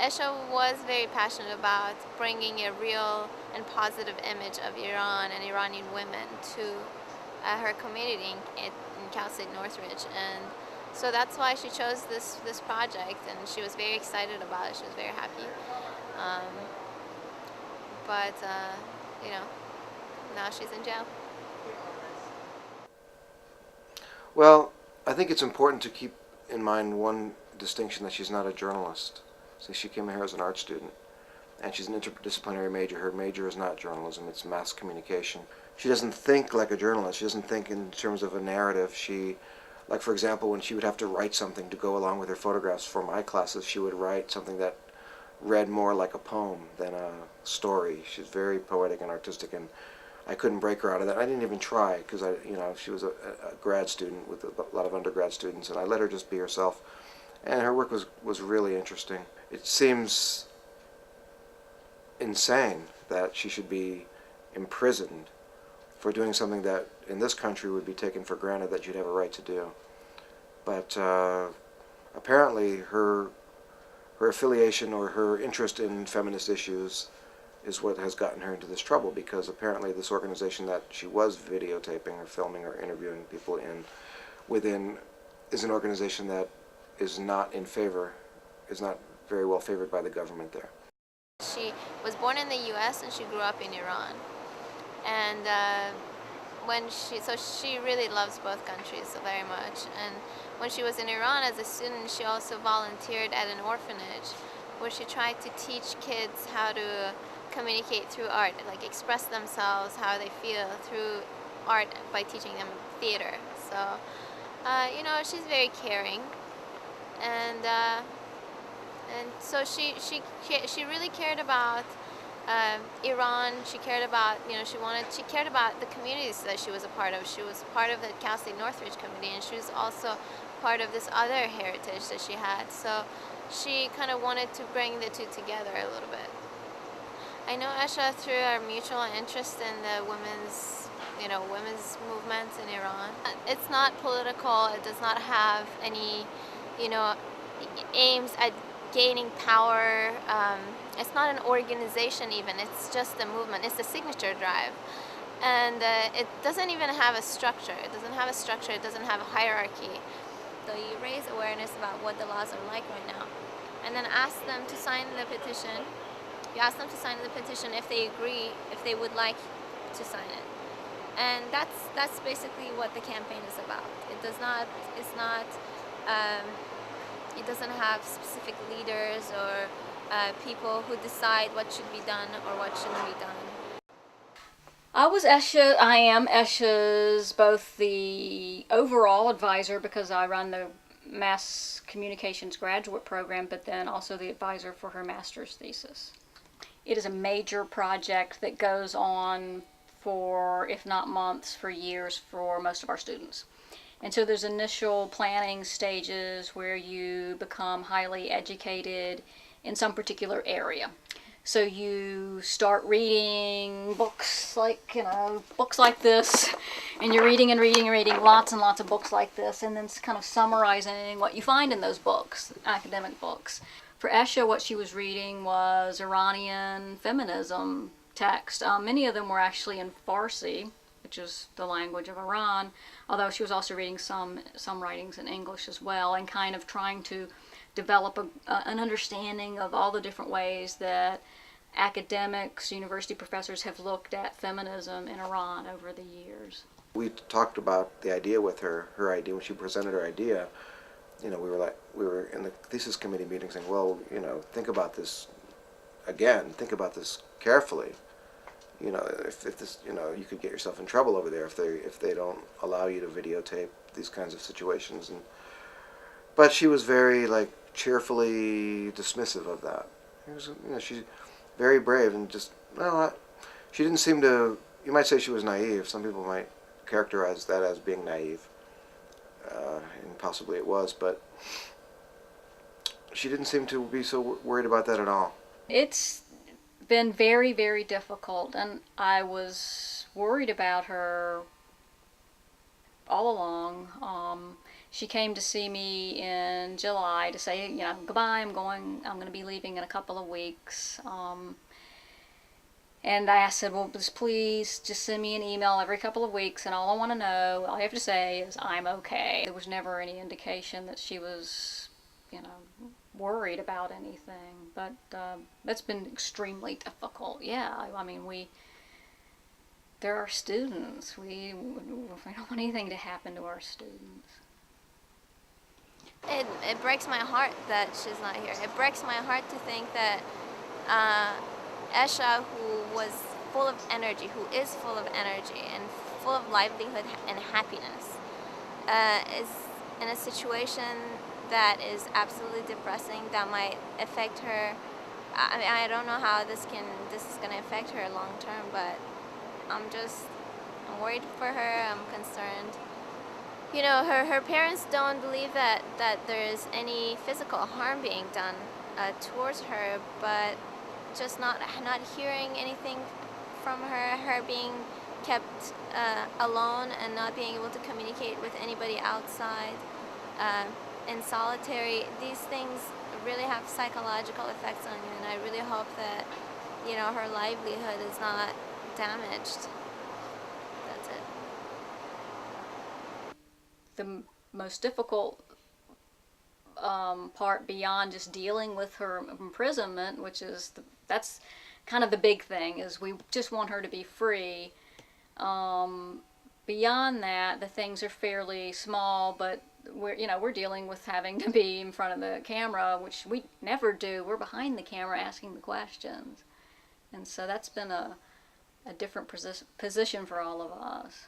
Esha was very passionate about bringing a real and positive image of Iran and Iranian women to her community in Cal State Northridge, and so that's why she chose this project, and she was very excited about it. She was very happy, um, but you know, now she's in jail. Well, I think it's important to keep in mind one distinction, that she's not a journalist. So she came here as an art student, and she's an interdisciplinary major. Her major is not journalism, it's mass communication. She doesn't think like a journalist. She doesn't think in terms of a narrative. Like for example, when she would have to write something to go along with her photographs for my classes, she would write something that read more like a poem than a story. She's very poetic and artistic, and I couldn't break her out of that. I didn't even try, because she was a grad student with a lot of undergrad students, and I let her just be herself. And her work was really interesting. It seems insane that she should be imprisoned for doing something that in this country would be taken for granted that you'd have a right to do. But apparently her affiliation or her interest in feminist issues is what has gotten her into this trouble, because apparently this organization that she was videotaping or filming or interviewing people within is an organization that is not very well favored by the government there. She was born in the U.S. and she grew up in Iran, and so she really loves both countries so very much. And when she was in Iran as a student, she also volunteered at an orphanage where she tried to teach kids how to communicate through art, like express themselves, how they feel through art, by teaching them theater. So, she's very caring, and so she really cared about Iran. She cared about, she cared about the communities that she was a part of. She was part of the Cal State Northridge community, and she was also part of this other heritage that she had. So she kind of wanted to bring the two together a little bit. I know Esha through our mutual interest in the women's movements in Iran. It's not political. It does not have any, aims at gaining power. It's not an organization even. It's just a movement. It's a signature drive. And it doesn't even have a structure. It doesn't have a structure. It doesn't have a hierarchy. So you raise awareness about what the laws are like right now, and then ask them to sign the petition. You ask them to sign the petition if they agree, if they would like to sign it. And that's basically what the campaign is about. It doesn't have specific leaders or people who decide what should be done or what shouldn't be done. I am Esha's both the overall advisor, because I run the mass communications graduate program, but then also the advisor for her master's thesis. It is a major project that goes on for, if not months, for years for most of our students. And so there's initial planning stages where you become highly educated in some particular area. So you start reading books like this, and you're reading and reading and reading lots and lots of books like this, and then kind of summarizing what you find in those books, academic books. For Esha, what she was reading was Iranian feminism text. Many of them were actually in Farsi, which is the language of Iran, although she was also reading some writings in English as well, and kind of trying to develop an understanding of all the different ways that academics, university professors have looked at feminism in Iran over the years. We talked about the idea with her idea, when she presented her idea. We were in the thesis committee meeting saying, well, think about this again, think about this carefully. If this, you could get yourself in trouble over there if they don't allow you to videotape these kinds of situations. But she was very cheerfully dismissive of that. She's very brave, and just, she didn't seem to, you might say she was naive. Some people might characterize that as being naive, and possibly it was, but she didn't seem to be so worried about that at all. It's been very, very difficult, and I was worried about her all along. She came to see me in July to say, you know, goodbye, I'm going to be leaving in a couple of weeks. And I said, well, just please just send me an email every couple of weeks, and all I want to know, all you have to say is, I'm okay. There was never any indication that she was, you know, worried about anything, but that's been extremely difficult. Yeah, I mean, they're our students. We don't want anything to happen to our students. It breaks my heart that she's not here. It breaks my heart to think that Esha, who was full of energy, who is full of energy and full of livelihood and happiness, is in a situation that is absolutely depressing, that might affect her. I mean, I don't know how this is going to affect her long term, but I'm worried for her. I'm concerned. You know, her parents don't believe that there is any physical harm being done towards her, but just not hearing anything from her being kept alone and not being able to communicate with anybody outside, in solitary, these things really have psychological effects on you, and I really hope that, you know, her livelihood is not damaged. That's it. The most difficult part beyond just dealing with her imprisonment, which is that's kind of the big thing, is we just want her to be free. Beyond that, the things are fairly small, but we're dealing with having to be in front of the camera, which we never do. We're behind the camera asking the questions, and so that's been a different position for all of us.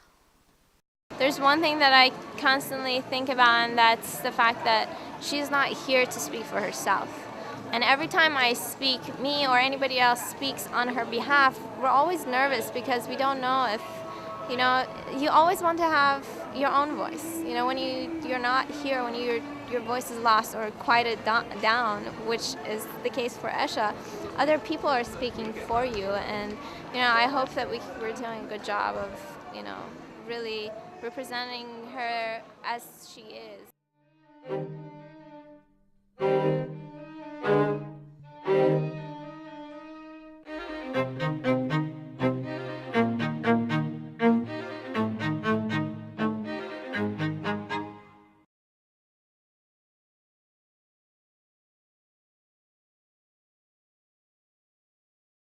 There's one thing that I constantly think about, and that's the fact that she's not here to speak for herself. And every time I speak, me or anybody else speaks on her behalf, we're always nervous because we don't know if, you know, you always want to have your own voice. You know, when you're not here, when your voice is lost or quieted down, which is the case for Esha, other people are speaking for you. And, you know, I hope that we're doing a good job of, you know, really representing her as she is.